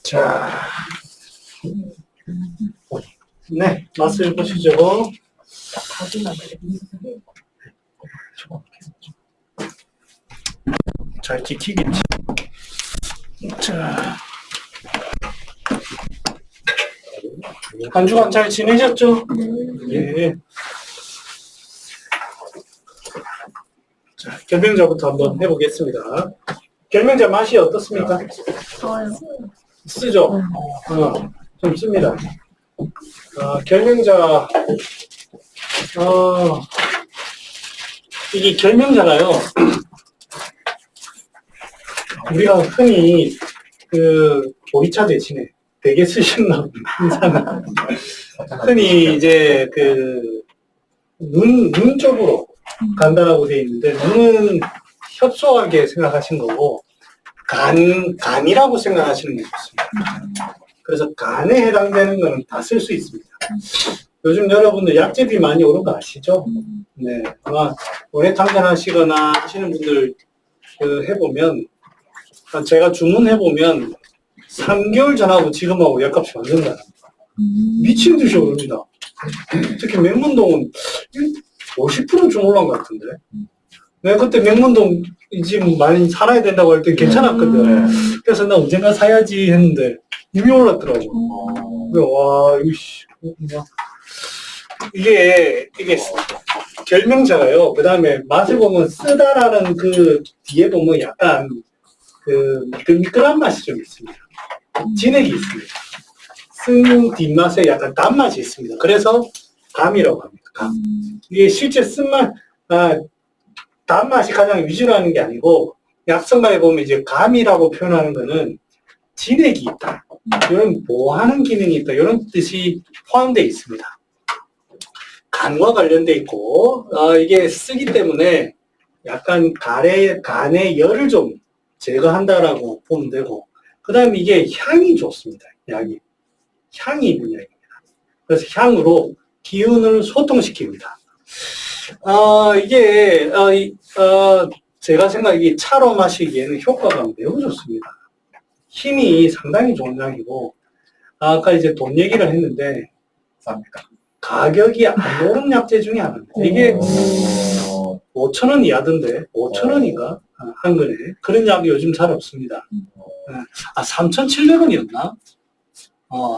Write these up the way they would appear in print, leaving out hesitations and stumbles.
자, 네, 맛을 보시죠. 잘 찍히겠지. 자, 한 주간 잘 지내셨죠? 예. 자, 결명자부터 한번 해보겠습니다. 결명자 맛이 어떻습니까? 좋아요. 쓰죠? 좀 씁니다. 결명자, 이게 결명자가요, 우리가 흔히 보리차 대신에 되게 쓰시는 인사는 흔히 이제 눈 쪽으로 간다라고 되어 있는데, 눈은 협소하게 생각하신 거고, 간이라고 생각하시는 게 좋습니다. 그래서 간에 해당되는 거는 다 쓸 수 있습니다. 요즘 여러분들 약재비 많이 오른 거 아시죠? 네. 아마 오래 당근하시거나 하시는 분들 해보면, 제가 주문해보면 3개월 전하고 지금하고 약값이 완전 다릅니다. 미친 듯이 오릅니다. 특히 맹문동은 50% 좀 올라온 것 같은데. 네, 그때 맹문동 지금 많이 살아야 된다고 할 때 괜찮았거든. 그래서 나 언젠가 사야지 했는데 이미 올랐더라고. 와, 이게 결명자가요. 그 다음에 맛을 보면 쓰다라는 뒤에 보면 약간 미끌미끌한 맛이 좀 있습니다. 진액이 있습니다. 쓴 뒷맛에 약간 단맛이 있습니다. 그래서 감이라고 합니다. 감. 이게 실제 쓴맛, 단맛이 가장 위주로 하는 게 아니고, 약성가에 보면 이제 감이라고 표현하는 거는 진액이 있다. 이런 뭐 하는 기능이 있다. 이런 뜻이 포함되어 있습니다. 간과 관련돼 있고, 이게 쓰기 때문에 약간 간의 열을 좀 제거한다라고 보면 되고, 그 다음에 이게 향이 좋습니다. 향이 있는 약입니다. 그래서 향으로 기운을 소통시킵니다. 제가 생각하기에 차로 마시기에는 효과가 매우 좋습니다. 힘이 상당히 좋은 약이고, 아까 이제 돈 얘기를 했는데, 가격이 안 오른 약재 중에 하나입니다. 이게 5,000원 이하던데, 5,000원인가? 한 근에. 그런 약이 요즘 잘 없습니다. 3,700원이었나?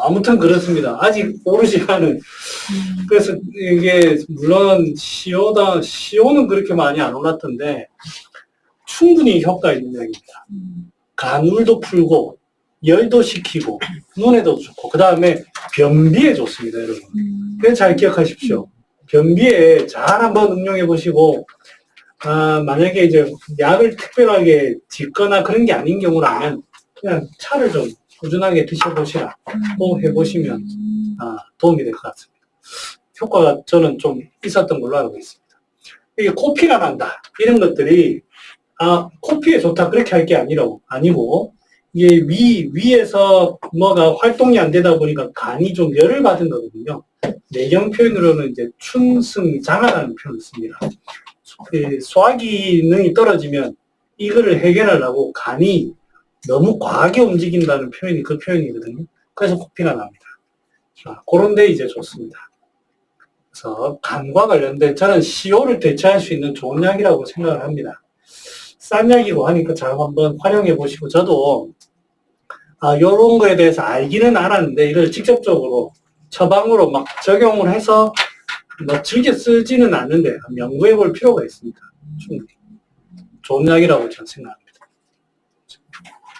아무튼 그렇습니다. 아직 오르지만은. 그래서 이게, 물론, 시오는 그렇게 많이 안 올랐던데, 충분히 효과 있는 약입니다. 간울도 풀고, 열도 식히고, 눈에도 좋고, 그 다음에 변비에 좋습니다, 여러분. 그래서 잘 기억하십시오. 변비에 잘 한번 응용해 보시고, 만약에 이제 약을 특별하게 짓거나 그런 게 아닌 경우라면, 그냥 차를 좀 꾸준하게 드셔보시라. 또 해보시면, 도움이 될 것 같습니다. 효과가 저는 좀 있었던 걸로 알고 있습니다. 이게 코피가 난다. 이런 것들이, 코피에 좋다. 그렇게 할 게 아니고, 이게 위에서 뭐가 활동이 안 되다 보니까 간이 좀 열을 받은 거거든요. 내경 표현으로는 이제 춘승장하라는 표현을 씁니다. 소화 기능이 떨어지면 이거를 해결하려고 간이 너무 과하게 움직인다는 표현이 그 표현이거든요. 그래서 코피가 납니다. 그런 데 이제 좋습니다. 그래서 간과 관련된 저는 시오를 대체할 수 있는 좋은 약이라고 생각을 합니다. 싼 약이고 하니까 잘 한번 활용해 보시고, 저도 요런 거에 대해서 알기는 알았는데 이걸 직접적으로 처방으로 막 적용을 해서 뭐 즐겨 쓰지는 않는데 연구해 볼 필요가 있습니다. 충분히 좋은 약이라고 저는 생각합니다.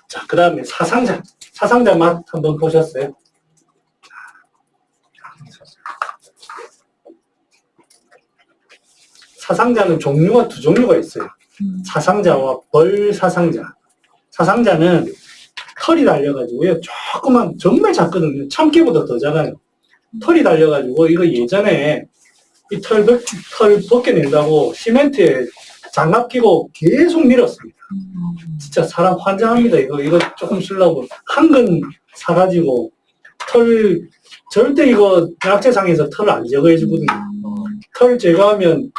자, 그 다음에 사상자 맛 한번 보셨어요? 사상자는 종류가 두 종류가 있어요. 사상자와 벌사상자. 사상자는 털이 달려가지고요. 조그만, 정말 작거든요. 참깨보다 더 작아요. 털이 달려가지고, 이거 예전에 이 털 벗겨낸다고 시멘트에 장갑 끼고 계속 밀었습니다. 진짜 사람 환장합니다. 이거 조금 쓰려고. 한 근 사가지고, 절대 이거 약재상에서 털 안 제거해주거든요. 털 제거하면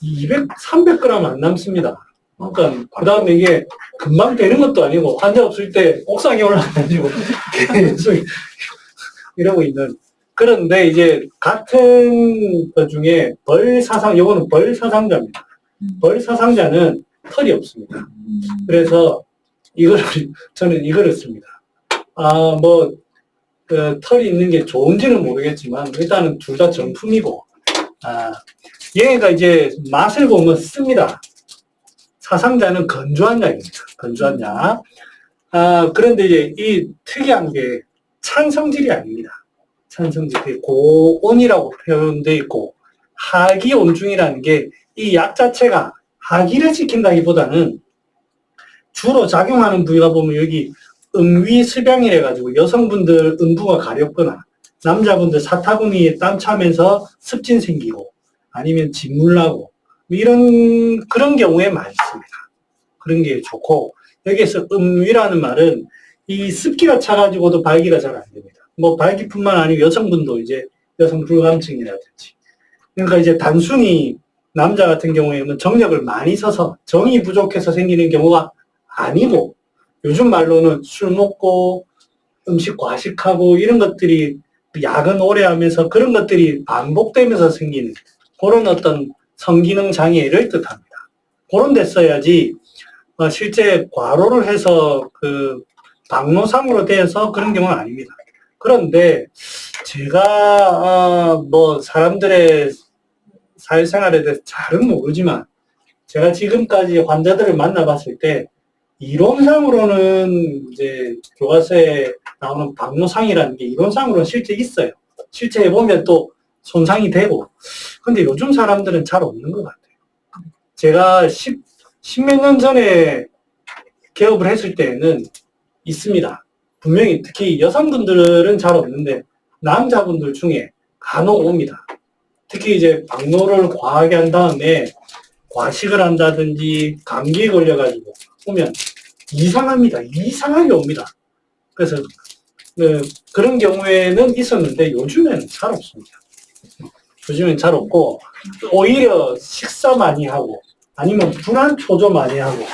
300g 안 남습니다. 그러니까, 그 다음에 이게 금방 되는 것도 아니고, 환자 없을 때 옥상에 올라가가지고 계속 이러고 있는. 그런데 이제 같은 것 중에 요거는 벌사상자입니다. 벌사상자는 털이 없습니다. 그래서 저는 이거를 씁니다. 털이 있는 게 좋은지는 모르겠지만, 일단은 둘 다 정품이고, 얘가 이제 맛을 보면 씁니다. 사상자는 건조한 약입니다. 건조한 약. 그런데 이제 이 특이한 게 찬성질이 아닙니다. 찬성질이 고온이라고 표현되어 있고, 하기온중이라는 게 이 약 자체가 하기를 시킨다기보다는 주로 작용하는 부위가 보면 여기 음위습양이래 가지고 여성분들 음부가 가렵거나 남자분들 사타구니에 땀 차면서 습진 생기고 아니면 진물 나고 그런 경우에 많습니다. 그런 게 좋고, 여기에서 음위라는 말은 이 습기가 차가지고도 발기가 잘 안 됩니다. 뭐 발기뿐만 아니고 여성분도 이제 여성 불감증이라든지. 그러니까 이제 단순히 남자 같은 경우에는 정력을 많이 써서 정이 부족해서 생기는 경우가 아니고, 요즘 말로는 술 먹고 음식 과식하고 이런 것들이 야근 오래 하면서 그런 것들이 반복되면서 생기는 그런 어떤 성기능 장애를 뜻합니다. 그런 데 써야지, 실제 과로를 해서 박노상으로 돼서 그런 경우는 아닙니다. 그런데 제가 사람들의 사회생활에 대해서 잘은 모르지만, 제가 지금까지 환자들을 만나봤을 때 이론상으로는 이제 교과서에 나오는 박노상이라는 게 이론상으로는 실제 있어요. 실제 해보면 또 손상이 되고. 근데 요즘 사람들은 잘 없는 것 같아요. 제가 십몇 년 전에 개업을 했을 때는 있습니다. 분명히 특히 여성분들은 잘 없는데 남자분들 중에 간혹 옵니다. 특히 이제 박노를 과하게 한 다음에 과식을 한다든지 감기에 걸려가지고 오면 이상합니다. 이상하게 옵니다. 그래서 그런 경우에는 있었는데 요즘에는 잘 없습니다. 요즘엔 잘 없고, 오히려 식사 많이 하고 아니면 불안 초조 많이 하고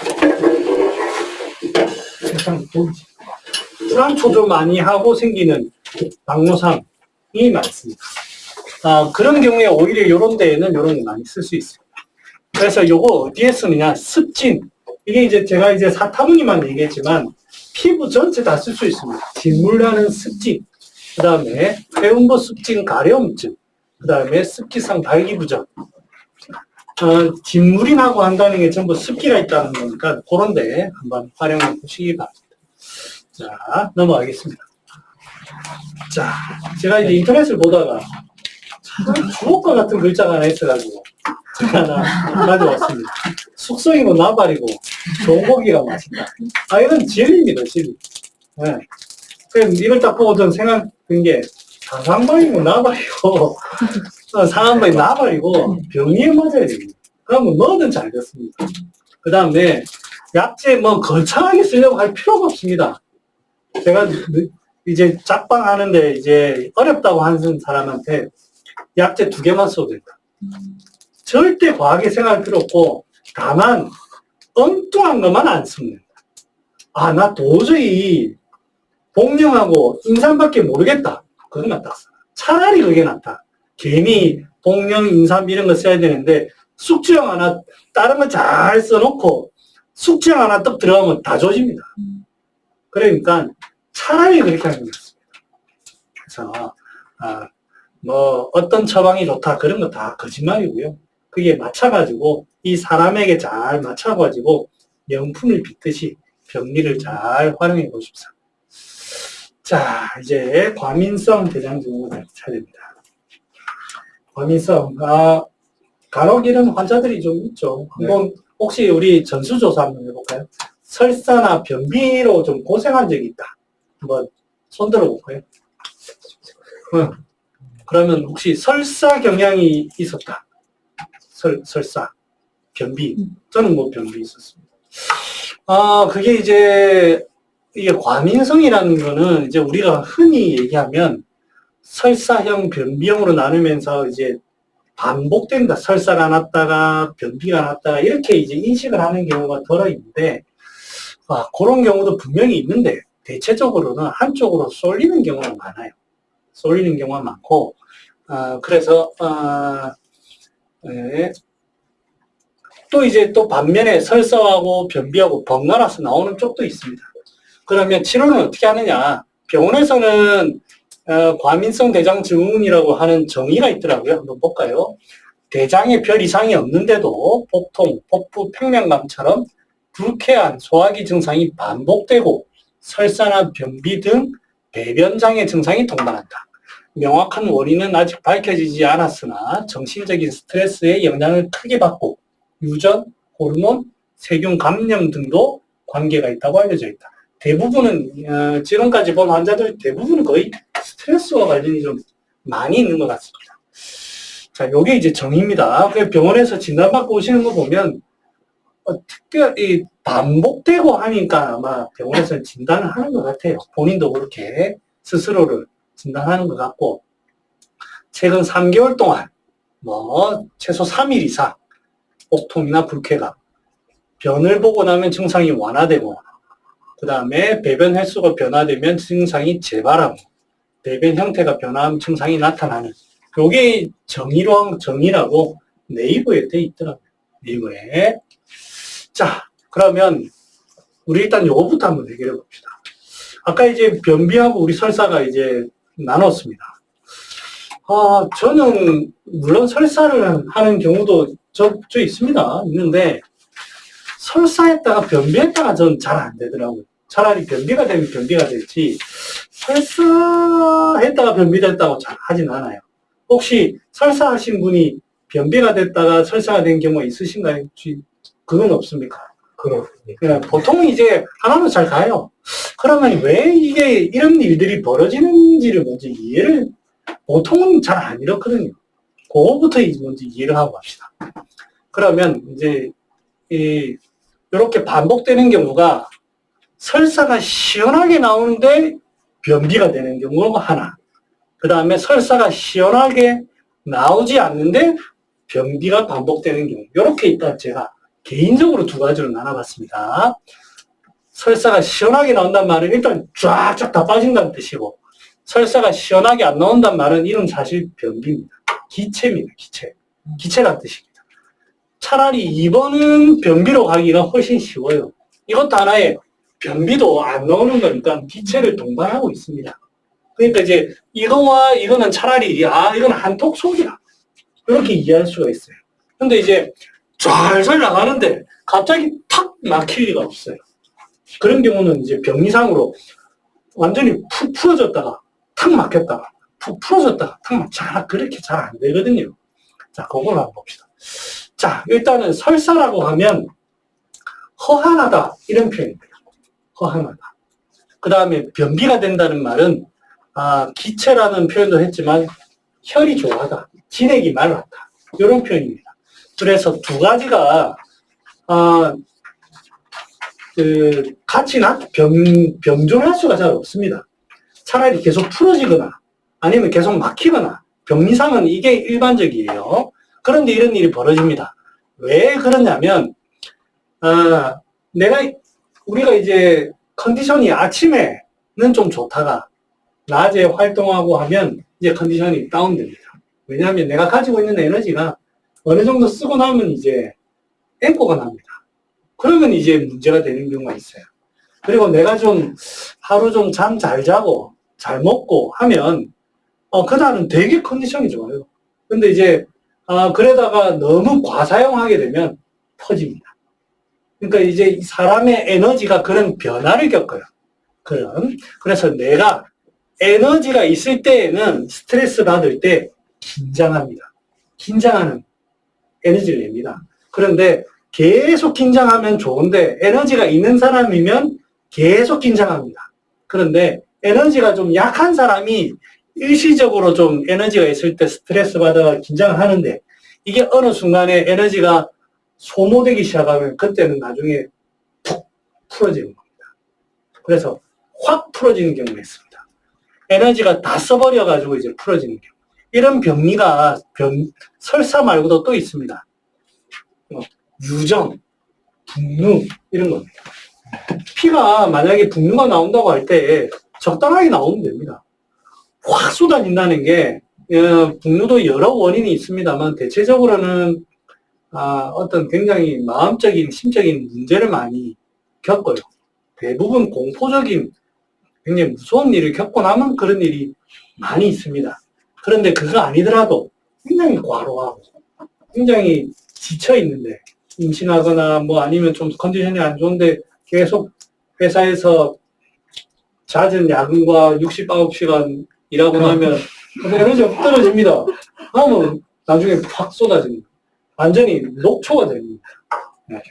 불안 초조 많이 하고 생기는 박노상이 많습니다. 그런 경우에 오히려 이런 데에는 이런 게 많이 쓸 수 있어요. 그래서 요거 어디에 쓰느냐? 습진. 이게 이제 제가 이제 사타구니만 얘기했지만 피부 전체 다 쓸 수 있습니다. 진물나는 습진, 그 다음에 회음부 습진 가려움증, 그 다음에 습기성 발기부전. 진물이 나고 한다는 게 전부 습기가 있다는 거니까 그런데 한번 활용해 보시기 바랍니다. 자, 넘어가겠습니다. 자, 제가 이제 인터넷을 보다가 주옥과 같은 글자가 하나 있어가지고 제가 하나 가져왔습니다. 숙성이고 나발이고 좋은 고기가 맛있다. 이건 진리입니다, 진리. 네. 그럼 이걸 딱 보고 전 생각한 게 상한방이고 나발이고 상한방이 나발이고 병리에 맞아야 됩니다. 그러면 뭐든 잘 됐습니다. 그 다음에 약재 거창하게 쓰려고 할 필요가 없습니다. 제가 이제 짝방 하는데 이제 어렵다고 하는 사람한테 약재 2개만 써도 된다. 절대 과하게 생각할 필요 없고, 다만 엉뚱한 것만 안 씁니다. 나 도저히 복령하고 인삼밖에 모르겠다. 그것만 딱 써. 차라리 그게 낫다. 괜히 복령, 인삼 이런 거 써야 되는데 숙지형 하나 다른 거 잘 써놓고 숙지형 하나 딱 들어가면 다 조집니다. 그러니까 차라리 그렇게 하는 게 좋습니다. 그래서 어떤 처방이 좋다 그런 거 다 거짓말이고요. 그게 맞춰가지고 이 사람에게 잘 맞춰가지고 명품을 빚듯이 병리를 잘 활용해 보십시오. 자, 이제 과민성 대장증후군 차례입니다. 과민성, 간혹 이런 환자들이 좀 있죠. 한번 혹시 우리 전수조사 한번 해볼까요? 설사나 변비로 좀 고생한 적이 있다. 한번 손 들어볼까요? 그러면 혹시 설사 경향이 있었다. 설사, 변비. 저는 변비 있었습니다. 그게 이게 과민성이라는 거는 이제 우리가 흔히 얘기하면 설사형, 변비형으로 나누면서 이제 반복된다. 설사가 났다가 변비가 났다가 이렇게 이제 인식을 하는 경우가 덜어 있는데, 그런 경우도 분명히 있는데 대체적으로는 한쪽으로 쏠리는 경우가 많아요. 쏠리는 경우가 많고 그래서 네. 또 이제 또 반면에 설사하고 변비하고 번갈아서 나오는 쪽도 있습니다. 그러면 치료는 어떻게 하느냐? 병원에서는 과민성 대장 증후군이라고 하는 정의가 있더라고요. 한번 볼까요? 대장에 별 이상이 없는데도 복통, 복부, 평면감처럼 불쾌한 소화기 증상이 반복되고 설사나 변비 등 배변장애 증상이 동반한다. 명확한 원인은 아직 밝혀지지 않았으나 정신적인 스트레스에 영향을 크게 받고 유전, 호르몬, 세균 감염 등도 관계가 있다고 알려져 있다. 대부분은 지금까지 본 환자들 대부분은 거의 스트레스와 관련이 좀 많이 있는 것 같습니다. 자, 요게 이제 정의입니다. 병원에서 진단받고 오시는 거 보면 특별히 반복되고 하니까 아마 병원에서 진단을 하는 것 같아요. 본인도 그렇게 스스로를 진단하는 것 같고 최근 3개월 동안 최소 3일 이상 복통이나 불쾌감, 변을 보고 나면 증상이 완화되고 그 다음에 배변 횟수가 변화되면 증상이 재발하고 배변 형태가 변화하면 증상이 나타나는 요게 정의라고 네이버에 돼 있더라고요. 네이버에. 자, 그러면 우리 일단 요거부터 한번 해결해 봅시다. 아까 이제 변비하고 우리 설사가 이제 나눴습니다. 저는 물론 설사를 하는 경우도 저 있습니다. 있는데 설사했다가 변비했다가 전 잘 안 되더라고요. 차라리 변비가 되면 변비가 될지 설사했다가 변비됐다고 잘 하진 않아요. 혹시 설사하신 분이 변비가 됐다가 설사가 된 경우가 있으신가요? 그건 없습니까? 그렇습니다. 보통 이제 하나로 잘 가요. 그러면 왜 이게 이런 일들이 벌어지는지를 먼저 이해를 보통은 잘 안 이렇거든요. 그거부터 먼저 이해를 하고 갑시다. 그러면 이제 이렇게 반복되는 경우가 설사가 시원하게 나오는데 변비가 되는 경우가 하나. 그 다음에 설사가 시원하게 나오지 않는데 변비가 반복되는 경우. 이렇게 일단 제가 개인적으로 두 가지로 나눠봤습니다. 설사가 시원하게 나온다는 말은 일단 쫙쫙 다 빠진다는 뜻이고 설사가 시원하게 안 나온다는 말은 이런 사실 변비입니다. 기체입니다. 기체라는 뜻입니다. 차라리 2번은 변비로 가기가 훨씬 쉬워요. 이것도 하나의 변비도 안 나오는 거니까 기체를 동반하고 있습니다. 그러니까 이제 이거와 이거는 차라리 이건 한턱 속이야. 이렇게 이해할 수가 있어요. 근데 이제 잘 나가는데 갑자기 탁 막힐 리가 없어요. 그런 경우는 이제 병리상으로 완전히 푹 풀어졌다가 탁 막혔다가 푹 풀어졌다가 그렇게 잘 안 되거든요. 자, 그걸 한번 봅시다. 자, 일단은 설사라고 하면 허한하다 이런 표현입니다. 허한하다. 그 다음에 변비가 된다는 말은 기체라는 표현도 했지만 혈이 좋아하다, 진액이 말랐다 이런 표현입니다. 그래서 두 가지가 같이 병존할 수가 잘 없습니다. 차라리 계속 풀어지거나 아니면 계속 막히거나 병리상은 이게 일반적이에요. 그런데 이런 일이 벌어집니다. 왜 그러냐면 우리가 이제 컨디션이 아침에는 좀 좋다가 낮에 활동하고 하면 이제 컨디션이 다운됩니다. 왜냐하면 내가 가지고 있는 에너지가 어느 정도 쓰고 나면 이제 앵꼬가 납니다. 그러면 이제 문제가 되는 경우가 있어요. 그리고 내가 하루 잠 잘 자고 잘 먹고 하면 그날은 되게 컨디션이 좋아요. 근데 이제 그러다가 너무 과사용하게 되면 터집니다. 그러니까 이제 사람의 에너지가 그런 변화를 겪어요. 그래서 내가 에너지가 있을 때에는 스트레스 받을 때 긴장합니다. 긴장하는 에너지를 냅니다. 그런데 계속 긴장하면 좋은데 에너지가 있는 사람이면 계속 긴장합니다. 그런데 에너지가 좀 약한 사람이 일시적으로 좀 에너지가 있을 때 스트레스 받아 긴장을 하는데 이게 어느 순간에 에너지가 소모되기 시작하면 그때는 나중에 푹 풀어지는 겁니다. 그래서 확 풀어지는 경우가 있습니다. 에너지가 다 써버려가지고 이제 풀어지는 경우. 이런 병리가 설사 말고도 또 있습니다. 유정, 분노 이런 겁니다. 피가 만약에 분유가 나온다고 할 때 적당하게 나오면 됩니다. 확 쏟아진다는 게 분유도 여러 원인이 있습니다만 대체적으로는 어떤 굉장히 마음적인 심적인 문제를 많이 겪어요. 대부분 공포적인 굉장히 무서운 일을 겪고 나면 그런 일이 많이 있습니다. 그런데 그거 아니더라도 굉장히 과로하고 굉장히 지쳐있는데 임신하거나 뭐 아니면 좀 컨디션이 안 좋은데 계속 회사에서 잦은 야근과 69시간 일하고 나면 에너지가 떨어집니다. 그러면 나중에 확 쏟아집니다. 완전히 녹초가 됩니다. 네.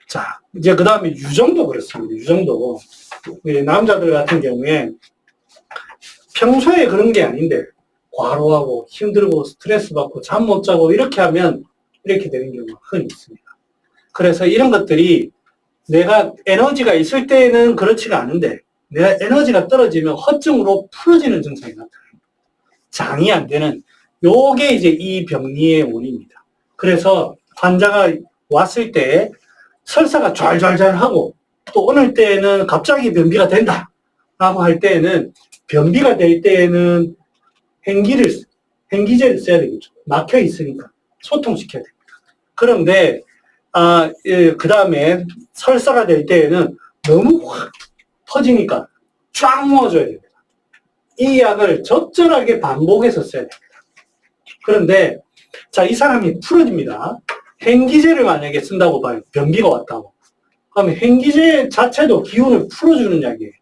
자, 이제 그 다음에 유정도 그렇습니다. 유정도. 남자들 같은 경우에 평소에 그런 게 아닌데 과로하고 힘들고 스트레스 받고 잠 못 자고 이렇게 하면 이렇게 되는 경우가 흔히 있습니다. 그래서 이런 것들이 내가 에너지가 있을 때는 그렇지가 않은데 내가 에너지가 떨어지면 허증으로 풀어지는 증상이 나타납니다. 장이 안 되는 요게 이제 이 병리의 원인입니다. 그래서 환자가 왔을 때 설사가 좔좔좔 하고 또 어느 때는 갑자기 변비가 된다 라고 할 때에는 변비가 될 때에는 행기제를 써야 되겠죠. 막혀 있으니까 소통시켜야 됩니다. 그런데 그 다음에 설사가 될 때에는 너무 확 퍼지니까 쫙 모아줘야 됩니다. 이 약을 적절하게 반복해서 써야 됩니다. 그런데 자, 이 사람이 풀어집니다. 행기제를 만약에 쓴다고 봐요. 변비가 왔다고. 그러면 행기제 자체도 기운을 풀어주는 약이에요.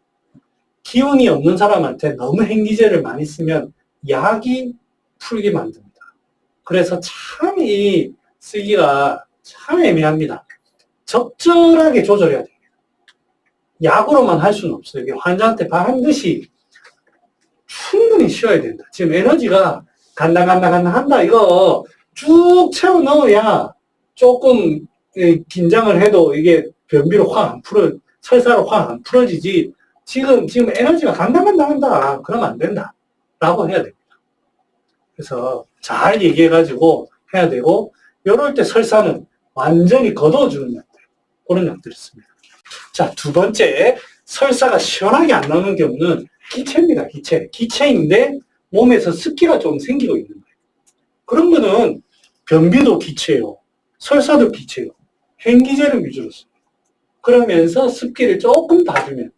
기운이 없는 사람한테 너무 행기제를 많이 쓰면 약이 풀게 만듭니다. 그래서 참 이 쓰기가 참 애매합니다. 적절하게 조절해야 됩니다. 약으로만 할 수는 없어요. 환자한테 반드시 충분히 쉬어야 된다. 지금 에너지가 간당간당한다. 이거 쭉 채워 넣어야 조금 긴장을 해도 이게 변비로 확 안 설사로 확 안 풀어지지. 지금 에너지가 간당간당한다. 그러면 안 된다. 라고 해야 됩니다. 그래서 잘 얘기해가지고 해야 되고, 이럴 때 설사는 완전히 걷어주는 약들. 그런 약들이 있습니다. 자, 두 번째, 설사가 시원하게 안 나오는 경우는 기체입니다. 기체인데 몸에서 습기가 좀 생기고 있는 거예요. 그런 거는 변비도 기체요. 설사도 기체요. 행기제를 위주로 씁니다. 그러면서 습기를 조금 봐주면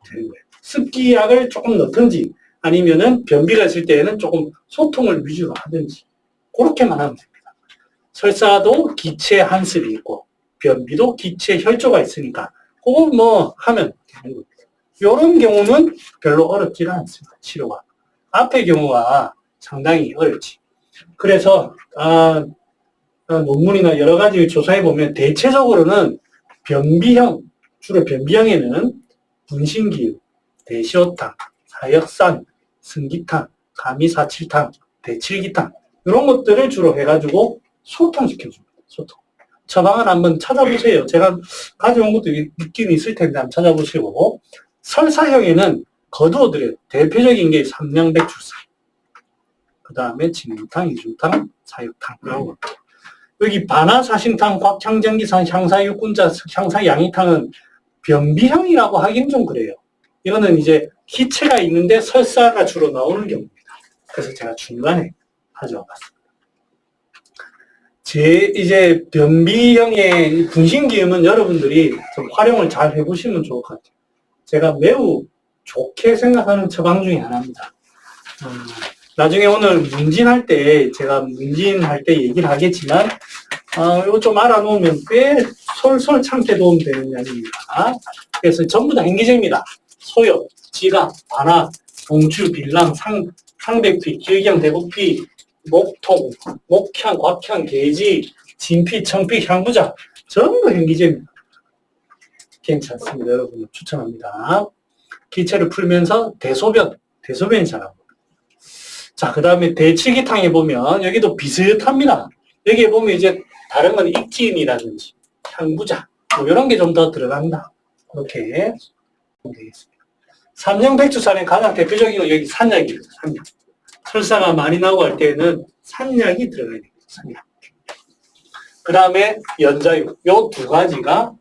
되는 거예요. 습기약을 조금 넣든지 아니면은 변비가 있을 때에는 조금 소통을 위주로 하든지 그렇게만 하면 됩니다. 설사도 기체 한습이 있고 변비도 기체 혈조가 있으니까 그거 뭐 하면 되는 겁니다. 이런 경우는 별로 어렵지가 않습니다. 치료가. 앞의 경우가 상당히 어렵지. 그래서 논문이나 여러 가지 조사해 보면 대체적으로는 변비형, 주로 변비형에는 분신기유, 대시오탕, 사역산, 승기탕, 가미사칠탕, 대칠기탕 이런 것들을 주로 해가지고 소통시켜줍니다. 소통. 처방을 한번 찾아보세요. 제가 가져온 것도 있긴 있을 텐데 한번 찾아보시고 설사형에는 거두어드려요. 대표적인 게 삼양백출사. 그 다음에 진탕, 이중탕, 사육탕 이런 거. 여기 반화사신탕, 곽향전기산, 향사육군자, 향사양이탕은 변비형이라고 하긴 좀 그래요. 이거는 이제 기체가 있는데 설사가 주로 나오는 경우입니다. 그래서 제가 중간에 가져와봤습니다. 이제 변비형의 분신기음은 여러분들이 좀 활용을 잘 해보시면 좋을 것 같아요. 제가 매우 좋게 생각하는 처방 중에 하나입니다. 나중에 오늘 문진할 때, 제가 문진할 때 얘기를 하겠지만, 이거 좀 알아놓으면 꽤 솔솔 참게 도움되는 약입니다. 그래서 전부 다 행기제입니다. 소염, 지각, 반화, 동추, 빌랑, 상백피, 기의경, 대구피, 목통, 목향, 곽향, 계지, 진피, 청피, 향부자 전부 행기제입니다. 괜찮습니다. 여러분 추천합니다. 기체를 풀면서 대소변이 잘하고. 자, 그 다음에 대칠기탕에 보면 여기도 비슷합니다. 여기에 보면 이제 다른 건 익틴이라든지 향부자 뭐 이런 게 좀 더 들어간다. 이렇게 되겠습니다. 삼양백주산의 가장 대표적인 건 여기 산약입니다. 산약. 설사가 많이 나고 할 때는 산약이 들어가야 됩니다. 산약. 그 다음에 연자유. 요 두 가지가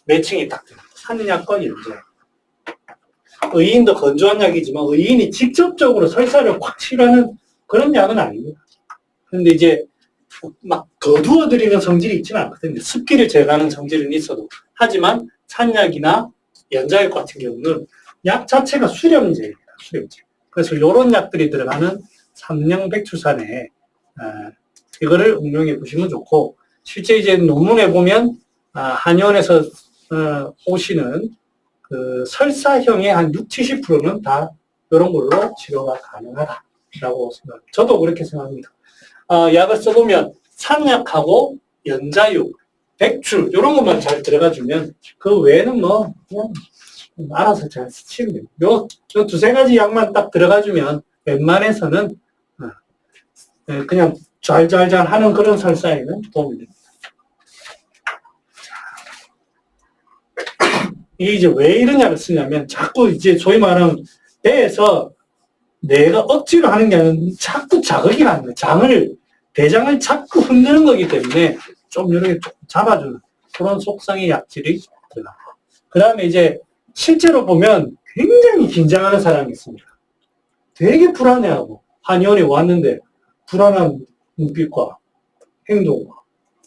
매칭이 딱 됩니다. 산약과 연자약. 의인도 건조한 약이지만 의인이 직접적으로 설사를 확 치료하는 그런 약은 아닙니다. 그런데 이제 막 거두어들이는 성질이 있지는 않거든요. 습기를 제거하는 성질은 있어도. 하지만 산약이나 연자약 같은 경우는 약 자체가 수렴제입니다. 수렴제. 그래서 이런 약들이 들어가는 삼령백출산에 이거를 응용해 보시면 좋고, 실제 이제 논문에 보면 한의원에서 오시는 그 설사형의 한 60, 70%는 다 이런 걸로 치료가 가능하다라고 생각합니다. 저도 그렇게 생각합니다. 약을 써보면 산약하고 연자육, 백출 이런 것만 잘 들어가주면 그 외에는 뭐 그냥 알아서 잘 스치면 됩니다. 요 두세 가지 약만 딱 들어가주면 웬만해서는 그냥 잘잘잘 하는 그런 설사에는 도움이 됩니다. 이게 이제 왜 이런 약을 쓰냐면 자꾸 이제 소위 말하는 배에서 내가 억지로 하는 게 아니라 자꾸 자극이 가는 거예요. 대장을 자꾸 흔드는 거기 때문에 좀 이렇게 잡아주는 그런 속성의 약질이 들어갑니다. 그 다음에 이제 실제로 보면 굉장히 긴장하는 사람이 있습니다. 되게 불안해하고 한의원에 왔는데 불안한 눈빛과 행동과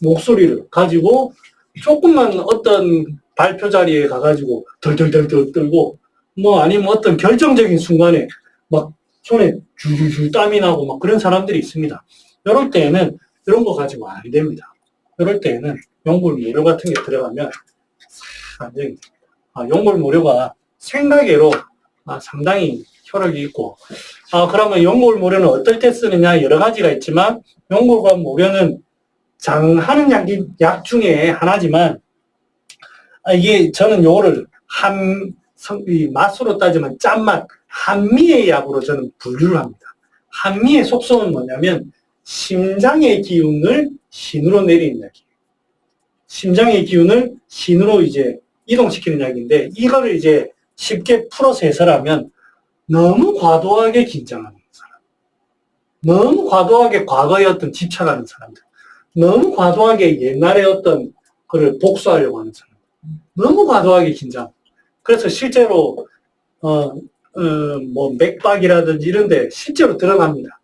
목소리를 가지고 조금만 어떤 발표 자리에 가가지고 덜덜덜덜 떨고 뭐 아니면 어떤 결정적인 순간에 막 손에 줄줄줄 땀이 나고 막 그런 사람들이 있습니다. 이럴 때에는 이런 거 가지고 안 됩니다. 이럴 때에는 용골모료 같은 게 들어가면 안 됩니다. 용골모료가 생가계로 상당히 효력이 있고 그러면 용골모료는 어떨 때 쓰느냐 여러 가지가 있지만 용골과 모료는 장하는 약 중에 하나지만 이게 저는 요거를 맛으로 따지면 짠맛 한미의 약으로 저는 분류를 합니다. 한미의 속성은 뭐냐면 심장의 기운을 신으로 내리는 약이에요. 심장의 기운을 신으로 이제 이동시키는 약인데 이거를 이제 쉽게 풀어서 해설하면 너무 과도하게 긴장하는 사람, 너무 과도하게 과거에 어떤 집착하는 사람들, 너무 과도하게 옛날에 어떤 그를 복수하려고 하는 사람, 너무 과도하게 긴장. 그래서 실제로 뭐 맥박이라든지 이런데 실제로 드러납니다.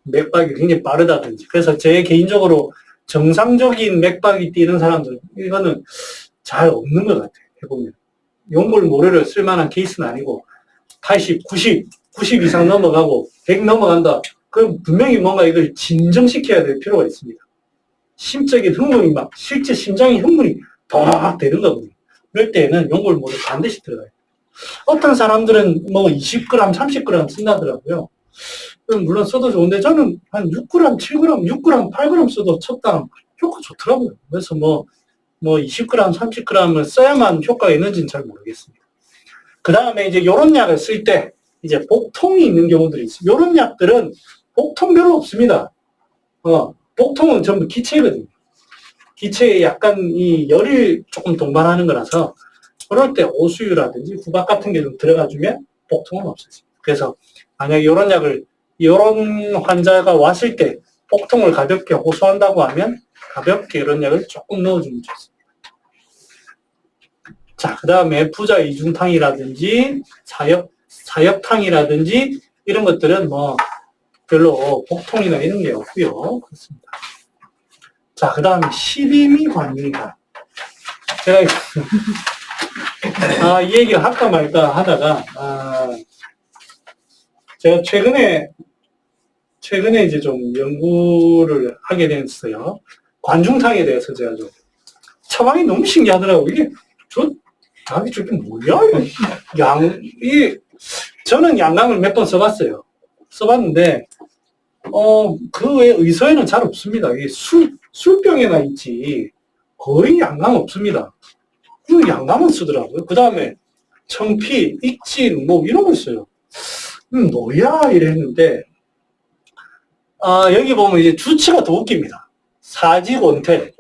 맥박이 굉장히 빠르다든지. 그래서 제 개인적으로 정상적인 맥박이 뛰는 사람들 이거는 잘 없는 것 같아요. 해보면 용골모료를 쓸만한 케이스는 아니고 80, 90 이상 넘어가고 100 넘어간다. 그럼 분명히 뭔가 이걸 진정시켜야 될 필요가 있습니다. 심적인 흥분이 실제 심장의 흥분이 더 되는 거거든요. 그럴 때는 용골모료 반드시 들어가요. 어떤 사람들은 뭐 20g, 30g 쓴다더라고요. 물론 써도 좋은데 저는 한 6g, 7g, 6g, 8g 써도 첫당 효과 좋더라고요. 그래서 뭐 20g, 30g을 써야만 효과가 있는지는 잘 모르겠습니다. 그 다음에 이제 요런 약을 쓸 때 이제 복통이 있는 경우들이 있어요. 요런 약들은 복통 별로 없습니다. 복통은 전부 기체거든요. 기체에 약간 이 열을 조금 동반하는 거라서 그럴 때 오수유라든지 후박 같은 게 좀 들어가주면 복통은 없어집니다. 그래서 만약에 이런 환자가 왔을 때 복통을 가볍게 호소한다고 하면 가볍게 이런 약을 조금 넣어주면 좋습니다. 자, 그 다음에 부자 이중탕이라든지 사역탕이라든지 이런 것들은 뭐 별로 복통이나 이런 게 없고요. 그렇습니다. 자, 그 다음에 12미 관리가 제가 이 얘기를 할까 말까 하다가 제가 최근에 이제 좀 연구를 하게 됐어요. 관중탕에 대해서 제가 좀 처방이 너무 신기하더라고요. 이게 저게 뭐야? 저는 양강을 몇 번 써봤어요. 써봤는데 그 외에 의서에는 잘 없습니다. 이게 술병에나 있지 거의 양강 없습니다. 그 양강은 쓰더라고요. 그 다음에 청피, 익진 뭐 이런 걸 써요. 뭐야 이랬는데 여기 보면 이제 주치가 더 웃깁니다. 사지권태,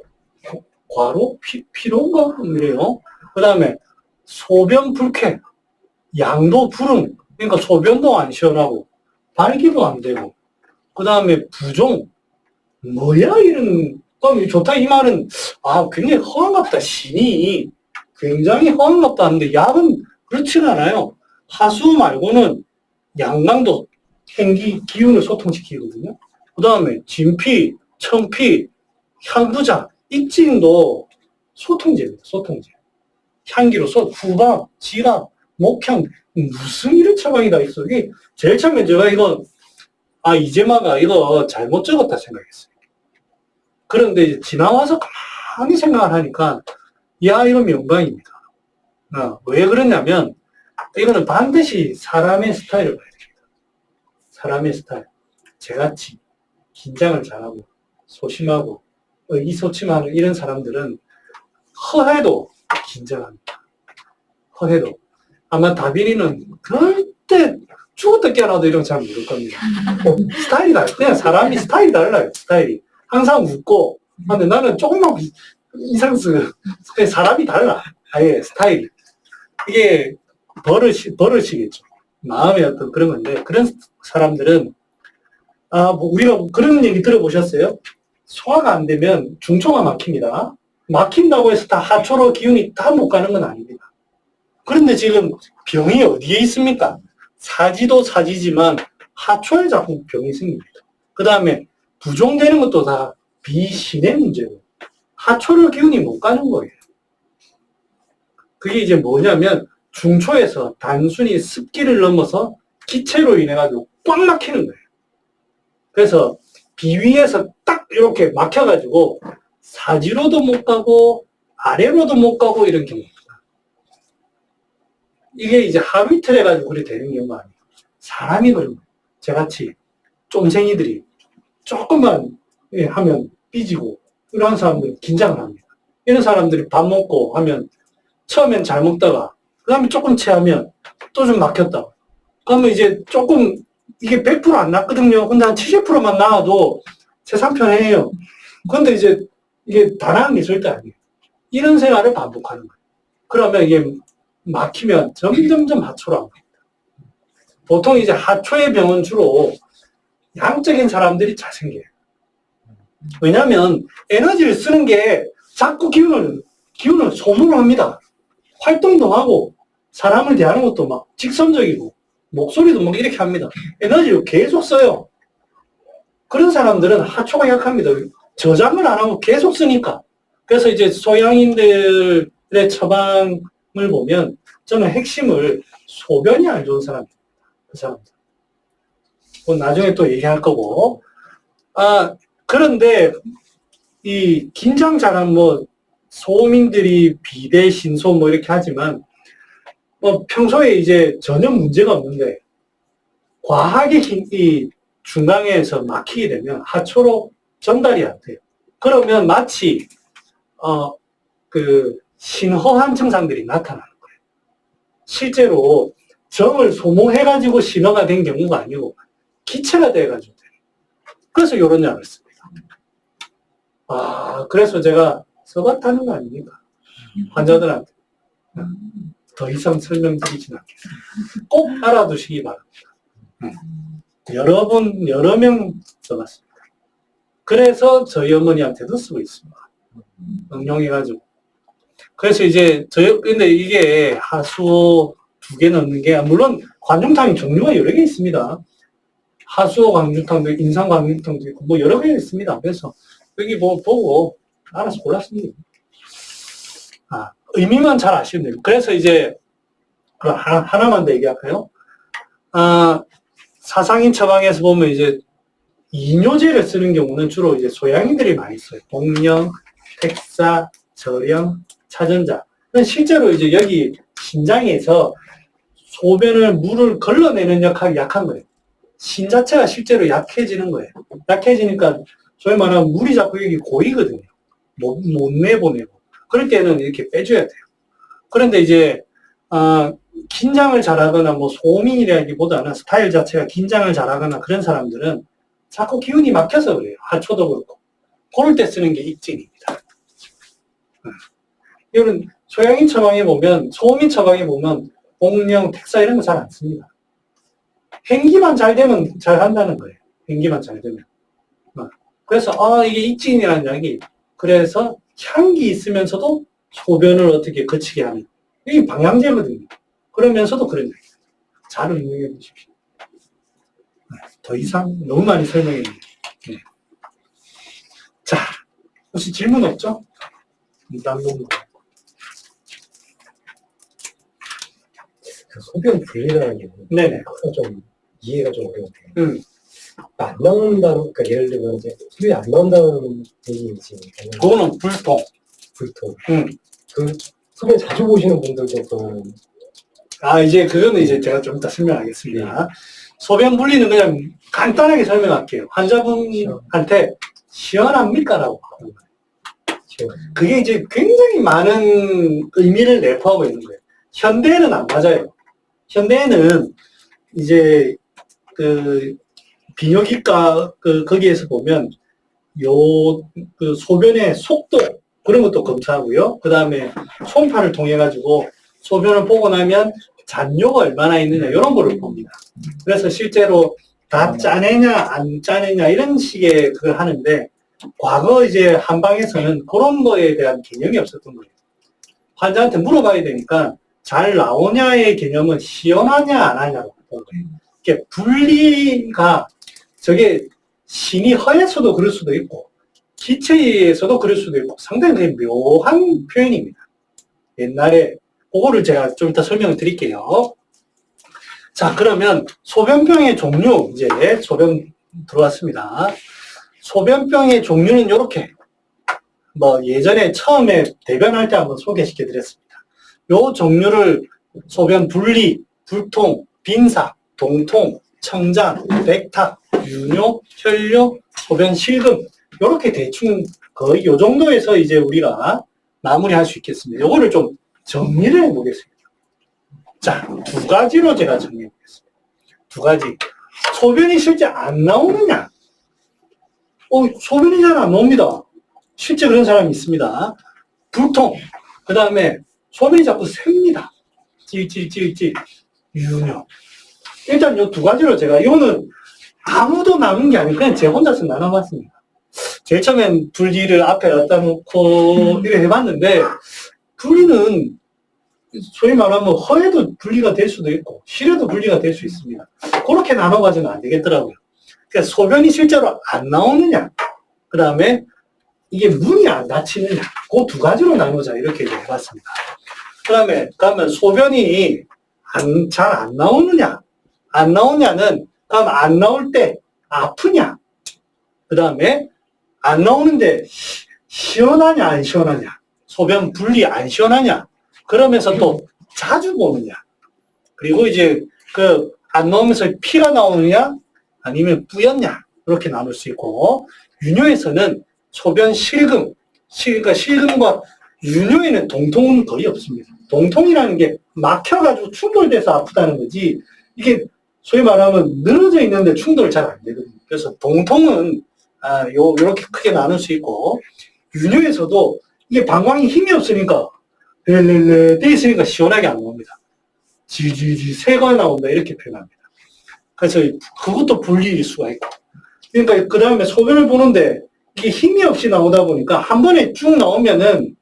과로, 피로인가? 이래요. 그 다음에 소변 불쾌, 양도 불응, 그러니까 소변도 안 시원하고 발기도 안 되고 그 다음에 부종, 뭐야 이런 좋다 이 말은 굉장히 허황 같다. 신이 굉장히 허한 것도 하는데 약은 그렇지가 않아요. 하수 말고는 양강도 행기 기운을 소통시키거든요. 그 다음에 진피, 청피, 향부자, 익진도 소통제입니다. 소통제. 향기로 후방, 지락, 목향, 무슨 이런 처방이 다 있어. 이게 제일 처음에 제가 이거 이재마가 이거 잘못 적었다 생각했어요. 그런데 이제 지나와서 가만히 생각을 하니까 야, 이거 명방입니다. 왜 그러냐면 이거는 반드시 사람의 스타일을 봐야 됩니다. 사람의 스타일. 저같이 긴장을 잘하고 소심하고 의기소침하는 이런 사람들은 허해도 긴장합니다. 허해도. 아마 다빈이는 절대 죽었다 깨어나도 이런 거 잘 모를 겁니다. 스타일이 달라요. 그냥 사람이 스타일이 달라요. 스타일이. 항상 웃고 근데 나는 조금만 이상스 사람이 달라. 아예 스타일이. 이게 버릇이겠죠. 마음의 어떤 그런 건데 그런 사람들은 우리가 그런 얘기 들어보셨어요? 소화가 안 되면 중초가 막힙니다. 막힌다고 해서 다 하초로 기운이 다 못 가는 건 아닙니다. 그런데 지금 병이 어디에 있습니까? 사지도 사지지만 하초에 자꾸 병이 생깁니다. 그 다음에 부종되는 것도 다 비신의 문제고 하초를 기운이 못 가는 거예요. 그게 이제 뭐냐면 중초에서 단순히 습기를 넘어서 기체로 인해 가지고 꽉 막히는 거예요. 그래서 비위에서 딱 이렇게 막혀가지고 사지로도 못 가고 아래로도 못 가고 이런 경우입니다. 이게 이제 하루 이틀 해가지고 그렇게 되는 경우가 아니에요. 사람이 그런 거예요. 저같이 쫌생이들이 조금만 하면 삐지고 이런 사람들은 긴장을 합니다. 이런 사람들이 밥 먹고 하면 처음엔 잘 먹다가 그 다음에 조금 체하면 또 좀 막혔다. 그러면 이제 조금 이게 100% 안 났거든요. 근데 한 70%만 나와도 세상 편해요. 그런데 이제 이게 단아한 게 절대 아니에요. 이런 생활을 반복하는 거예요. 그러면 이게 막히면 점점점 하초로 안 갑니다. 보통 이제 하초의 병은 주로 양적인 사람들이 잘 생겨요. 왜냐하면 에너지를 쓰는 게 자꾸 기운을 소모를 합니다. 활동도 하고 사람을 대하는 것도 막 직선적이고 목소리도 막 이렇게 합니다. 에너지를 계속 써요. 그런 사람들은 하초가 약합니다. 저장을 안 하고 계속 쓰니까. 그래서 이제 소양인들의 처방을 보면 저는 핵심을 소변이 안 좋은 사람입니다. 그 사람들. 나중에 또 얘기할 거고. 그런데 이 긴장 잘한 소민들이 비대, 신소 이렇게 하지만 평소에 이제 전혀 문제가 없는데 과하게 이 중강에서 막히게 되면 하초로 전달이 안 돼요. 그러면 마치 그 신허한 증상들이 나타나는 거예요. 실제로 정을 소모해가지고 신허가 된 경우가 아니고 기체가 돼가지고 돼요. 그래서 이런 약을 씁니다. 그래서 제가 써봤다는 거 아닙니까? 환자들한테. 더 이상 설명드리진 않겠습니다. 꼭 알아두시기 바랍니다. 여러 명 써봤습니다. 그래서 저희 어머니한테도 쓰고 있습니다. 응용해가지고. 그래서 이제 근데 이게 하수오 2개 넣는 게 물론 관중탕이 종류가 여러 개 있습니다. 하수오 광주탕도 인삼 광주탕도 있고 여러 개 있습니다. 그래서 여기 보고 알아서 골랐습니다. 의미만 잘 아시면 돼요. 그래서 이제 하나만 더 얘기할까요? 사상인 처방에서 보면 이제 이뇨제를 쓰는 경우는 주로 이제 소양인들이 많이 써요. 복령, 택사, 저령, 차전자. 실제로 이제 여기 신장에서 소변을 물을 걸러내는 역할이 약한 거예요. 신 자체가 실제로 약해지는 거예요. 약해지니까 소위 말하면 물이 자꾸 여기 고이거든요. 못 내보내고. 그럴 때는 이렇게 빼줘야 돼요. 그런데 이제 긴장을 잘하거나 소민이라기보다는 스타일 자체가 긴장을 잘하거나 그런 사람들은 자꾸 기운이 막혀서 그래요. 하초도 그렇고. 그럴 때 쓰는 게 익진입니다. 이거는 소양인 처방에 보면, 소민 처방에 보면 복령, 택사 이런 거 잘 안 씁니다. 행기만 잘 되면 잘 한다는 거예요. 행기만 잘 되면. 그래서 이게 익진이라는 약이 그래서 향기 있으면서도 소변을 어떻게 거치게 하는. 이게 방향제거든요. 그러면서도 그런 얘기예요. 잘 응용해 보십시오. 더 이상 너무 많이 설명했네요. 네. 자, 혹시 질문 없죠? 남동도. 소변 분리라는 게 네네. 좀 이해가 좀 어려운데요. 안 나온다는, 그러니까 예를 들면 이제 소변이 안 나온다는 얘기인지 그거는 불통. 불통. 그 소변 자주 보시는 분들도 그 이제 그거는 이제 제가 좀 이따 설명하겠습니다. 소변 분리는 그냥 간단하게 설명할게요. 환자분한테 시원합니까? 라고 하는 거예요. 그게 이제 굉장히 많은 의미를 내포하고 있는 거예요. 현대에는 안 맞아요. 현대에는 이제 그 비뇨기과 거기에서 보면 그 소변의 속도 그런 것도 검사하고요. 그 다음에 손파를 통해 가지고 소변을 보고 나면 잔뇨가 얼마나 있느냐 이런 거를 봅니다. 그래서 실제로 다 짜내냐 안 짜내냐 이런 식의 그걸 하는데 과거 이제 한방에서는 그런 거에 대한 개념이 없었던 거예요. 환자한테 물어봐야 되니까 잘 나오냐의 개념은 시원하냐 안 하냐로 본 거예요. 이게 분리가 저게 신이 허에서도 그럴 수도 있고 기체에서도 그럴 수도 있고 상당히 되게 묘한 표현입니다. 옛날에 그거를 제가 좀 이따 설명을 드릴게요. 자, 그러면 소변병의 종류, 이제 소변 들어왔습니다. 소변병의 종류는 이렇게 예전에 처음에 대변할 때 한번 소개시켜 드렸습니다. 요 종류를 소변 분리, 불통, 빈사, 동통, 청장, 백탁, 유뇨, 혈뇨, 소변 실금 이렇게 대충 거의 요 정도에서 이제 우리가 마무리할 수 있겠습니다. 요거를 좀 정리를 해보겠습니다. 자, 두 가지로 제가 정리해보겠습니다. 두 가지. 소변이 실제 안 나오느냐? 소변이 잘 안 나옵니다. 실제 그런 사람이 있습니다. 불통, 그 다음에 소변이 자꾸 셉니다. 찔찔찔찔, 유뇨. 일단 요 두 가지로 이거는 아무도 나눈 게 아니고 그냥 제 혼자서 나눠봤습니다. 제일 처음엔 분리를 앞에 갖다 놓고 이렇게 해봤는데 분리는 소위 말하면 허에도 분리가 될 수도 있고 실에도 분리가 될 수 있습니다. 그렇게 나눠가지고는 안 되겠더라고요. 그러니까 소변이 실제로 안 나오느냐 그 다음에 이게 문이 안 닫히느냐 그 두 가지로 나누자 이렇게 해봤습니다. 그 다음에 그러면 소변이 잘 안 나오느냐 안 나오냐는 그럼 안 나올 때 아프냐 그 다음에 안 나오는데 시원하냐 안 시원하냐 소변 분리 안 시원하냐 그러면서 또 자주 보느냐 그리고 이제 안 나오면서 피가 나오느냐 아니면 뿌였냐 이렇게 나눌 수 있고 유뇨에서는 소변 실금 그러니까 실금과 유뇨에는 동통은 거의 없습니다. 동통이라는 게 막혀가지고 충돌돼서 아프다는 거지 이게 소위 말하면 늘어져 있는데 충돌이 잘 안 되거든요. 그래서 동통은 요렇게 크게 나눌 수 있고 유뇨에서도 이게 방광이 힘이 없으니까 렐렐레 돼 있으니까 시원하게 안 나옵니다. 지지지 새가 나온다 이렇게 표현합니다. 그래서 그것도 분리일 수가 있고 그러니까 그 다음에 소변을 보는데 이게 힘이 없이 나오다 보니까 한 번에 쭉 나오면은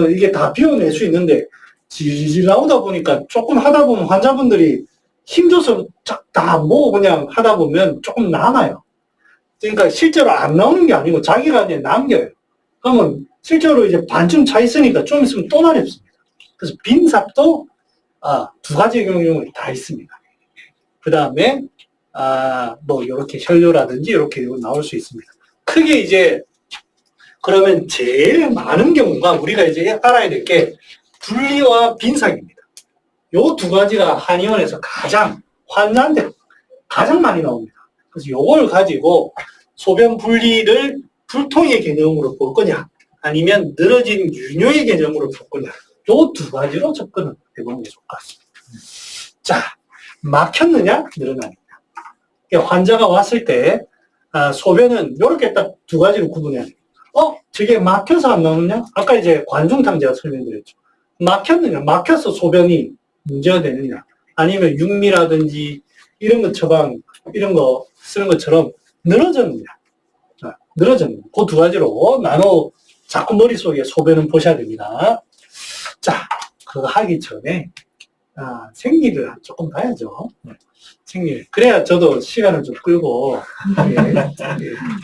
이게 다 비워낼 수 있는데 지지지 나오다 보니까 조금 하다 보면 환자분들이 힘줘서 다 모으고 그냥 하다 보면 조금 남아요. 그러니까 실제로 안 나오는 게 아니고 자기가 이제 남겨요. 그러면 실제로 이제 반쯤 차 있으니까 좀 있으면 또 마렵습니다. 그래서 빈삽도 두 가지 경우는 다 있습니다. 그 다음에 이렇게 혈뇨라든지 이렇게 나올 수 있습니다. 크게 이제 그러면 제일 많은 경우가 우리가 이제 알아야 될 게 분리와 빈삭입니다. 요 두 가지가 한의원에서 환자한테 가장 많이 나옵니다. 그래서 요걸 가지고 소변 분리를 불통의 개념으로 볼 거냐, 아니면 늘어진 유뇨의 개념으로 볼 거냐, 요 두 가지로 접근을 해보는 게 좋을 것 같습니다. 자, 막혔느냐, 늘어나느냐. 환자가 왔을 때, 소변은 이렇게 딱 두 가지로 구분해야 돼요. 저게 막혀서 안 나오느냐? 아까 이제 관중탕 제가 설명드렸죠. 막혔느냐? 막혀서 소변이 문제가 되느냐? 아니면 육미라든지 이런 거 처방, 이런 거 쓰는 것처럼 늘어졌느냐? 늘어졌느냐? 그 두 가지로 나눠 자꾸 머릿속에 소변은 보셔야 됩니다. 자, 그거 하기 전에 생리를 조금 봐야죠. 생리. 그래야 저도 시간을 좀 끌고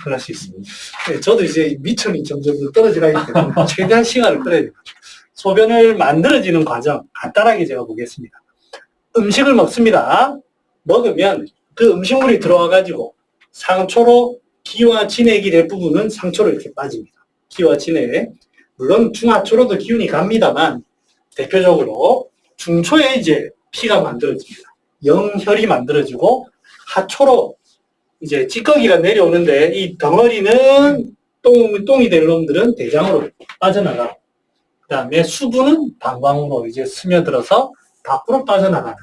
그럴 수 있습니다. 저도 이제 미천이 점점 떨어지기 때문에 최대한 시간을 끌어야 돼요. 소변을 만들어지는 과정 간단하게 제가 보겠습니다. 음식을 먹습니다. 먹으면 그 음식물이 들어와가지고 상초로 기와 진액이 될 부분은 상초로 이렇게 빠집니다. 기와 진액. 물론 중하초로도 기운이 갑니다만 대표적으로 중초에 이제 피가 만들어집니다. 영혈이 만들어지고 하초로 이제 찌꺼기가 내려오는데 이 덩어리는 똥이 될 놈들은 대장으로 빠져나가고 그 다음에 수분은 방광으로 이제 스며들어서 밖으로 빠져나가는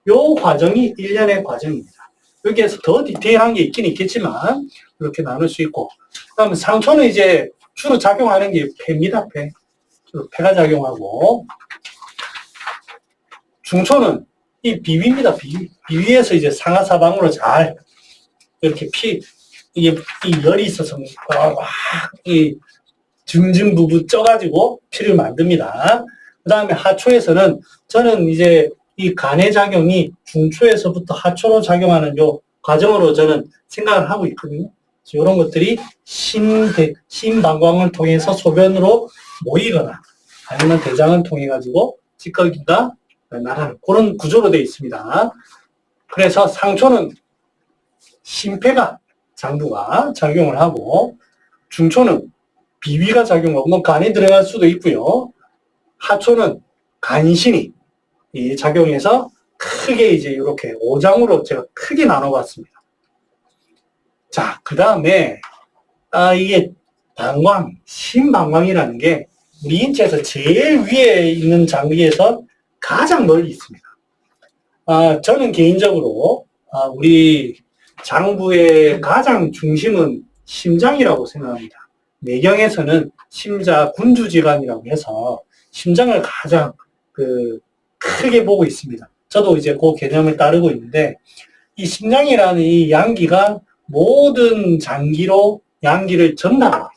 요 과정이 일련의 과정입니다. 여기에서 더 디테일한 게 있긴 있겠지만 이렇게 나눌 수 있고 그 다음에 상초는 이제 주로 작용하는 게 폐입니다. 폐가 작용하고 중초는 이 비위입니다. 비위에서 이제 상하사방으로 잘 이렇게 이게 이 열이 있어서 이 증증부부 쪄가지고 피를 만듭니다. 그 다음에 하초에서는 저는 이제 이 간의 작용이 중초에서부터 하초로 작용하는 요 과정으로 저는 생각을 하고 있거든요. 이런 것들이 심방광을 통해서 소변으로 모이거나 아니면 대장을 통해 가지고 찌꺼기가 나가는 그런 구조로 되어 있습니다. 그래서 상초는 심폐가 장부가 작용을 하고 중초는 비위가 작용하고 뭐 간에 들어갈 수도 있고요. 하초는 간신이 작용해서 크게 이제 이렇게 5장으로 제가 크게 나눠봤습니다. 자, 그 다음에 이게 방광, 심방광이라는 게 우리 인체에서 제일 위에 있는 장기에서 가장 멀리 있습니다. 저는 개인적으로 우리 장부의 가장 중심은 심장이라고 생각합니다. 내경에서는 심자 군주지간이라고 해서 심장을 가장 크게 보고 있습니다. 저도 이제 그 개념을 따르고 있는데 이 심장이라는 이 양기가 모든 장기로 양기를 전달합니다.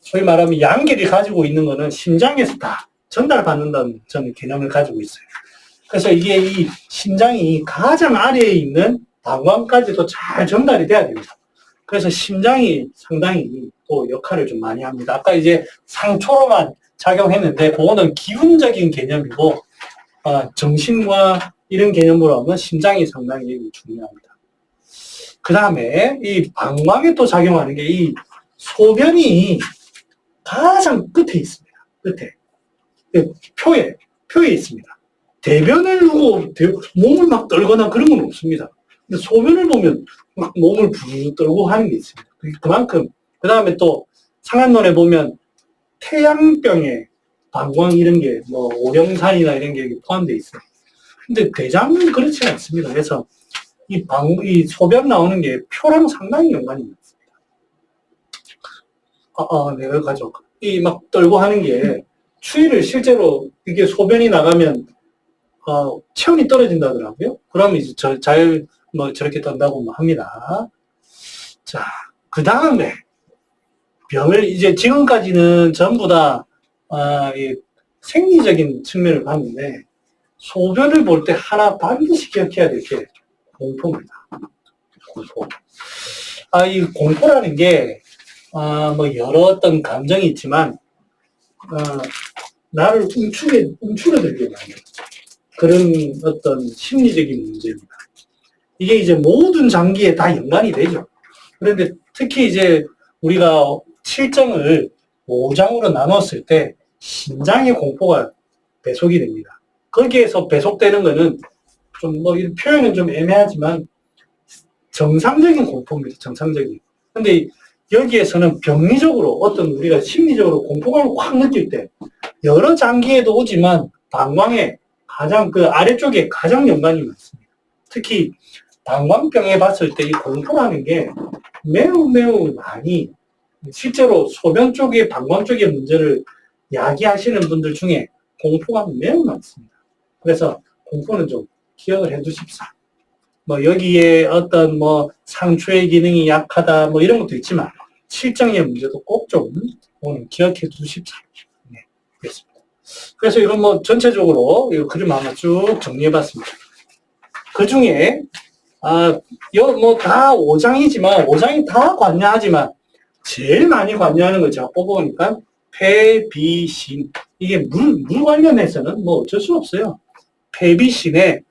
소위 말하면 양기를 가지고 있는 거는 심장에서 다 전달받는다는 저는 개념을 가지고 있어요. 그래서 이게 이 심장이 가장 아래에 있는 방광까지도 잘 전달이 돼야 됩니다. 그래서 심장이 상당히 또 역할을 좀 많이 합니다. 아까 이제 상초로만 작용했는데 그거는 기운적인 개념이고 정신과 이런 개념으로 하면 심장이 상당히 중요합니다. 그 다음에 이 방광에 또 작용하는 게 이 소변이 가장 끝에 있습니다. 끝에. 표에 있습니다. 대변을 두고 몸을 막 떨거나 그런 건 없습니다. 근데 소변을 보면 막 몸을 부르르 떨고 하는 게 있습니다. 그만큼, 그 다음에 또 상한론에 보면 태양병에 방광 이런 게 뭐 오령산이나 이런 게 포함되어 있어요. 근데 대장은 그렇지 않습니다. 그래서 이 소변 나오는 게 표랑 상당히 연관이 있습니다. 내가 가져올까? 이 막 떨고 하는 게 추위를 실제로 이게 소변이 나가면 체온이 떨어진다더라고요. 그러면 이제 저렇게 떤다고 합니다. 자, 그 다음에 병을 이제 지금까지는 전부 다 생리적인 측면을 봤는데 소변을 볼 때 하나 반드시 기억해야 될 게 공포입니다. 공포. 이 공포라는 게 뭐 여러 어떤 감정이 있지만 나를 움츠러들게 만드는 그런 어떤 심리적인 문제입니다. 이게 이제 모든 장기에 다 연관이 되죠. 그런데 특히 이제 우리가 칠정을 5장으로 나눴을 때 심장의 공포가 배속이 됩니다. 거기에서 배속되는 거는 좀 뭐 이 표현은 좀 애매하지만 정상적인 공포입니다. 정상적인. 근데 여기에서는 병리적으로 어떤 우리가 심리적으로 공포감을 확 느낄 때 여러 장기에도 오지만 방광의 가장 아래쪽에 가장 연관이 많습니다. 특히 방광병에 봤을 때 이 공포라는 게 매우 많이 실제로 소변 쪽에 방광 쪽의 문제를 야기하시는 분들 중에 공포가 매우 많습니다. 그래서 공포는 좀 기억을 해 두십시오. 뭐 여기에 어떤 뭐 상추의 기능이 약하다 뭐 이런 것도 있지만 실정의 문제도 꼭 좀 오늘 기억해 두십시오. 네, 그렇습니다. 그래서 이건 뭐 전체적으로 이 그림 하나 쭉 정리해 봤습니다. 그 중에 뭐 다 5장이지만 5장이 다 관여하지만 제일 많이 관여하는 걸 제가 뽑아보니까 폐비신. 이게 물 관련해서는 뭐 어쩔 수 없어요. 폐비신에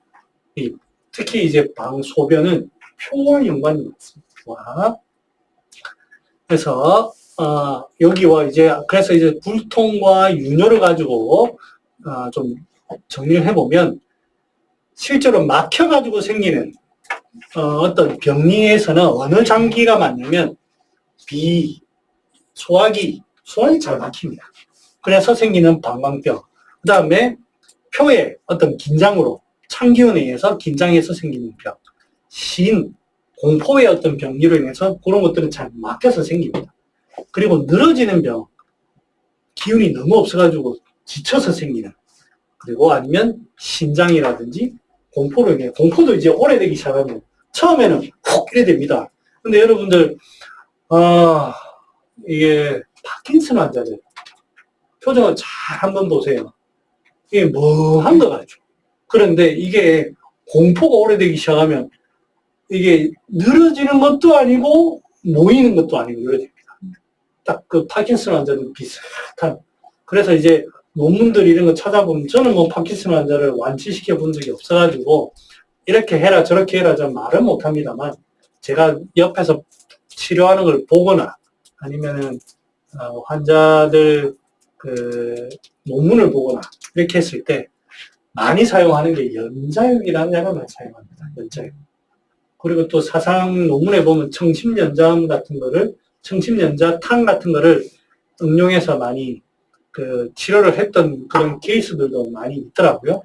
특히 이제 방소변은 표와 연관이 있습니다. 그래서 여기와 이제 그래서 이제 불통과 윤효를 가지고 좀 정리를 해보면 실제로 막혀가지고 생기는 어떤 병리에서는 어느 장기가 맞냐면 소화기 잘 막힙니다. 그래서 생기는 방광병. 그 다음에 표의 어떤 긴장으로 창기운에 의해서 긴장해서 생기는 병. 공포의 어떤 병리로 인해서 그런 것들은 잘 막혀서 생깁니다. 그리고 늘어지는 병. 기운이 너무 없어가지고 지쳐서 생기는. 그리고 아니면 신장이라든지 공포로 인해 공포도 이제 오래되기 시작하면 처음에는 훅 이래 됩니다. 근데 여러분들 이게 파킨슨 환자들 표정을 잘 한번 보세요. 이게 멍한 것 같죠. 그런데 이게 공포가 오래되기 시작하면 이게 늘어지는 것도 아니고 모이는 것도 아니고 이래 됩니다. 딱 그 파킨슨 환자들 비슷한. 그래서 이제 논문들 이런 거 찾아보면 저는 뭐 파킨슨 환자를 완치시켜 본 적이 없어가지고 이렇게 해라 저렇게 해라 좀 말은 못합니다만 제가 옆에서 치료하는 걸 보거나 아니면은 환자들 그 논문을 보거나 이렇게 했을 때 많이 사용하는 게 연자육이라는 약을 많이 사용합니다. 연자육. 그리고 또 사상 논문에 보면 청심연자암 같은 거를 청심연자탕 같은 거를 응용해서 많이 그 치료를 했던 그런 케이스들도 많이 있더라고요.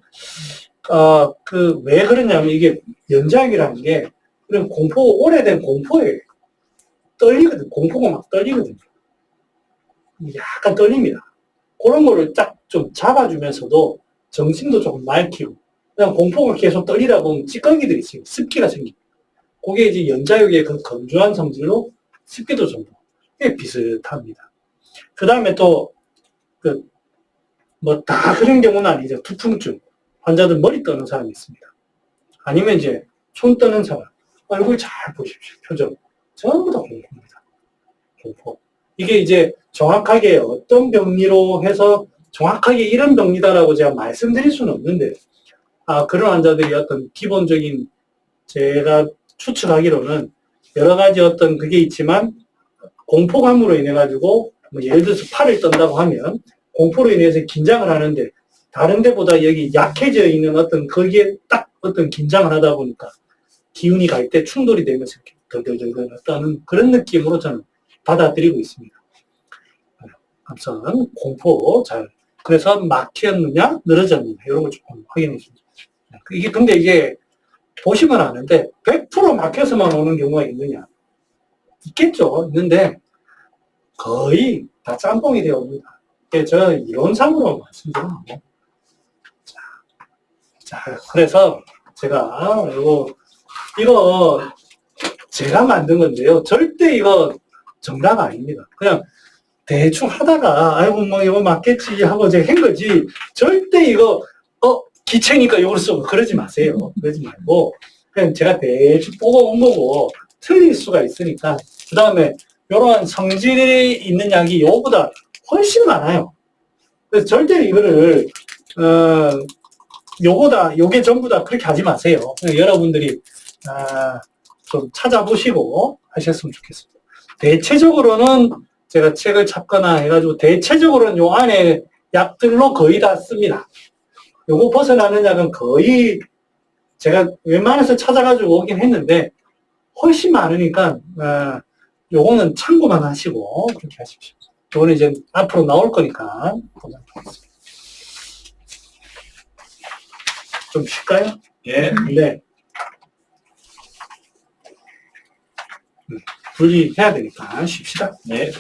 왜 그러냐면 이게 연자육이라는 게 그런 오래된 공포에 떨리거든. 공포가 막 떨리거든요. 약간 떨립니다. 그런 거를 딱 좀 잡아주면서도 정신도 조금 맑히고 그냥 공포가 계속 떨리다 보면 찌꺼기들이 있어요. 습기가 생깁니다. 그게 이제 연자육의 그 건조한 성질로 습기도 좀 꽤 비슷합니다. 그 다음에 또 뭐 다 그런 경우는 아니죠. 투풍증 환자들 머리 떠는 사람이 있습니다. 아니면 이제 손 떠는 사람 얼굴 잘 보십시오. 표정 전부 다 공포입니다. 공포. 이게 이제 정확하게 어떤 병리로 해서 정확하게 이런 병리다라고 제가 말씀드릴 수는 없는데 그런 환자들이 어떤 기본적인 제가 추측하기로는 여러 가지 어떤 그게 있지만 공포감으로 인해 가지고 뭐 예를 들어서 팔을 떤다고 하면 공포로 인해서 긴장을 하는데 다른 데보다 여기 약해져 있는 어떤 거기에 딱 어떤 긴장을 하다 보니까 기운이 갈 때 충돌이 되면서 이렇게 덜덜덜 떠는 그런 느낌으로 저는 받아들이고 있습니다. 아무튼 공포 그래서 막혔느냐 늘어졌느냐 이런 걸 조금 확인해 주세요. 근데 이게 보시면 아는데 100% 막혀서만 오는 경우가 있느냐? 있겠죠. 있는데 거의 다 짬뽕이 되어 옵니다. 저는 이론상으로 말씀드리는 거예요. 자, 그래서 제가 이거 제가 만든 건데요. 절대 이거 정답 아닙니다. 그냥 대충 하다가 아이고 뭐 이거 맞겠지 하고 제가 한 거지. 절대 이거 기체니까 이걸 쓰고 그러지 마세요. 그러지 말고 그냥 제가 대충 뽑아온 거고 틀릴 수가 있으니까 그 다음에 이러한 성질이 있는 약이 이거보다 훨씬 많아요. 그래서 절대 이거를 요게 전부 다 그렇게 하지 마세요. 여러분들이 좀 찾아보시고 하셨으면 좋겠습니다. 대체적으로는 제가 책을 찾거나 해가지고 대체적으로는 요 안에 약들로 거의 다 씁니다. 요거 벗어나는 약은 거의 제가 웬만해서 찾아가지고 오긴 했는데 훨씬 많으니까 요거는 참고만 하시고 그렇게 하십시오. 요거는 이제 앞으로 나올 거니까 좀 쉴까요? 예. 네. 분리해야 되니까 쉽시다. 네.